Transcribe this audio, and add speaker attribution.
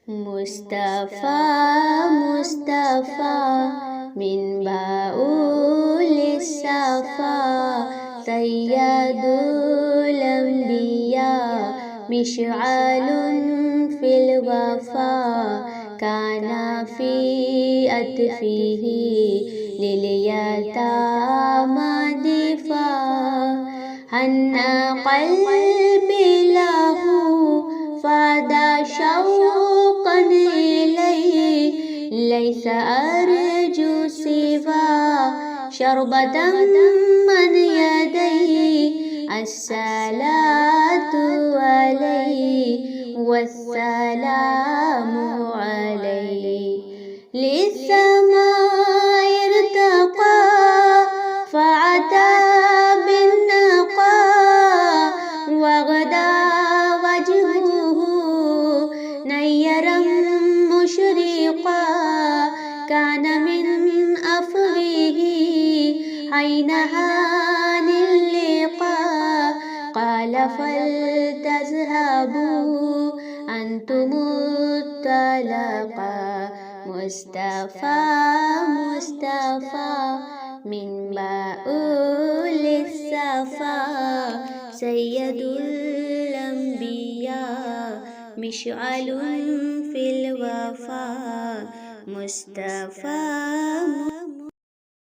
Speaker 1: مصطفى مصطفى من باول الصفا سيد الأنبياء مشعل في الوفا كان في أتفه لليتامى دفاع هنأ قلبي له فاد شوقا إليه ليس أرجو سوى شربة من يديه الصلاة عليه والسلام عليه للسماء ارتقى فأتى بالنقى وغدا وجهه نيرا مشرقا كان من أفوه حين هان اللقاء قال فلتذهبوا أنتم الطلقاء مصطفى مصطفى من باول الصفا سيد الأنبياء مشعل في الوفا مصطفى